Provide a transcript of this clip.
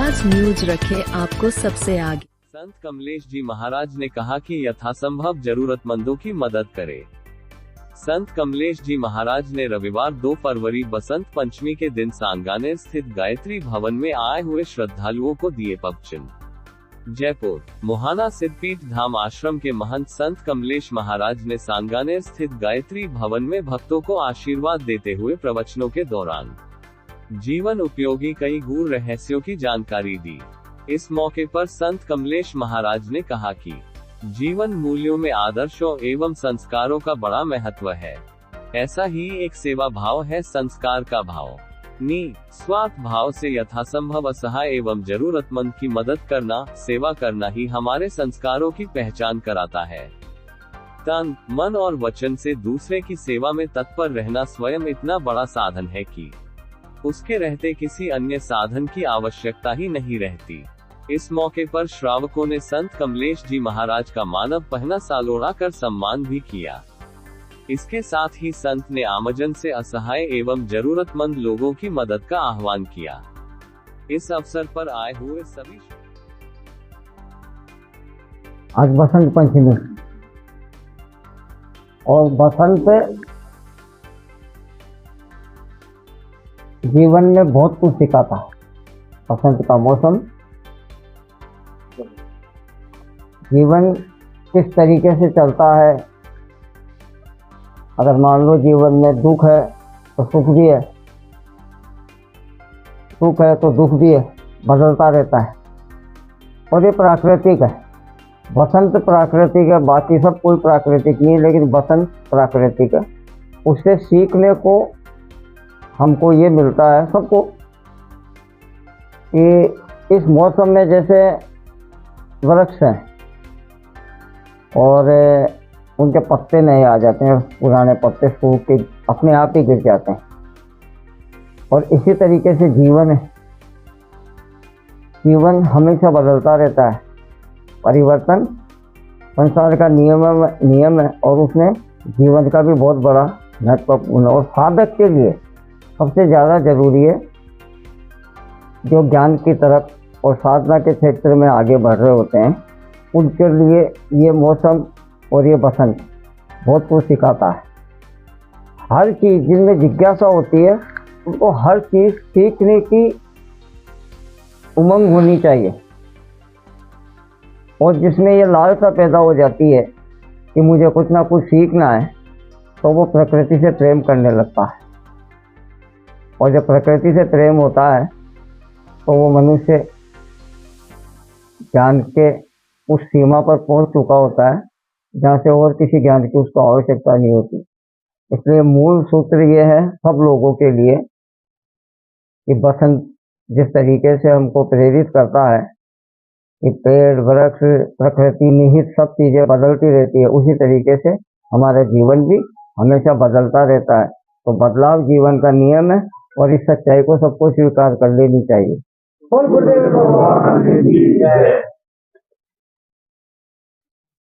महाराज news रखे आपको सबसे आगे। संत कमलेश जी महाराज ने कहा कि यथासंभव जरूरतमंदों की मदद करें। संत कमलेश जी महाराज ने रविवार 2 फरवरी बसंत पंचमी के दिन सांगानेर स्थित गायत्री भवन में आए हुए श्रद्धालुओं को दिए पगचिन्ह। जयपुर मोहाना सिद्धपीठ धाम आश्रम के महंत संत कमलेश महाराज ने सांगानेर स्थित गायत्री भवन में भक्तों को आशीर्वाद देते हुए प्रवचनों के दौरान जीवन उपयोगी कई गूढ़ रहस्यों की जानकारी दी। इस मौके पर संत कमलेश महाराज ने कहा कि जीवन मूल्यों में आदर्शों एवं संस्कारों का बड़ा महत्व है। ऐसा ही एक सेवा भाव है संस्कार का भाव। स्वार्थ भाव से यथासंभव असहाय एवं जरूरतमंद की मदद करना, सेवा करना ही हमारे संस्कारों की पहचान कराता है। तन, मन और वचन से दूसरे की सेवा में तत्पर रहना स्वयं इतना बड़ा साधन है कि उसके रहते किसी अन्य साधन की आवश्यकता ही नहीं रहती। इस मौके पर श्रावकों ने संत कमलेश जी महाराज का मानव पहना साल ओढ़ाकर सम्मान भी किया। इसके साथ ही संत ने आमजन से असहाय एवं जरूरतमंद लोगों की मदद का आह्वान किया। इस अवसर पर आए हुए सभी आज बसंत पंचमी और बसंत जीवन में बहुत कुछ सिखाता है। बसंत का मौसम जीवन किस तरीके से चलता है। अगर मान लो जीवन में दुख है तो सुख भी है, सुख है तो दुख भी है, बदलता रहता है और ये प्राकृतिक है। बसंत प्राकृतिक है, बाकी सब कोई प्राकृतिक नहीं है, लेकिन बसंत प्राकृतिक है। उससे सीखने को हमको ये मिलता है सबको कि इस मौसम में जैसे वृक्ष हैं और उनके पत्ते नए आ जाते हैं, पुराने पत्ते सूख के अपने आप ही गिर जाते हैं। और इसी तरीके से जीवन है, जीवन हमेशा बदलता रहता है। परिवर्तन संसार का नियम है और उसमें जीवन का भी बहुत बड़ा महत्वपूर्ण। और साधक के लिए सबसे ज़्यादा जरूरी है जो ज्ञान की तरफ और साधना के क्षेत्र में आगे बढ़ रहे होते हैं, उनके लिए ये मौसम और ये बसंत बहुत कुछ सिखाता है। हर चीज़ जिनमें जिज्ञासा होती है उनको हर चीज़ सीखने की उमंग होनी चाहिए, और जिसमें ये लालसा पैदा हो जाती है कि मुझे कुछ ना कुछ सीखना है, तो वो प्रकृति से प्रेम करने लगता है। और जब प्रकृति से प्रेम होता है तो वो मनुष्य ज्ञान के उस सीमा पर पहुंच चुका होता है जहाँ से और किसी ज्ञान की उसको आवश्यकता नहीं होती। इसलिए मूल सूत्र ये है सब लोगों के लिए कि बसंत जिस तरीके से हमको प्रेरित करता है कि पेड़ वृक्ष प्रकृति निहित सब चीज़ें बदलती रहती है, उसी तरीके से हमारा जीवन भी हमेशा बदलता रहता है। तो बदलाव जीवन का नियम है और इस सच्चाई को सबको स्वीकार कर लेनी चाहिए।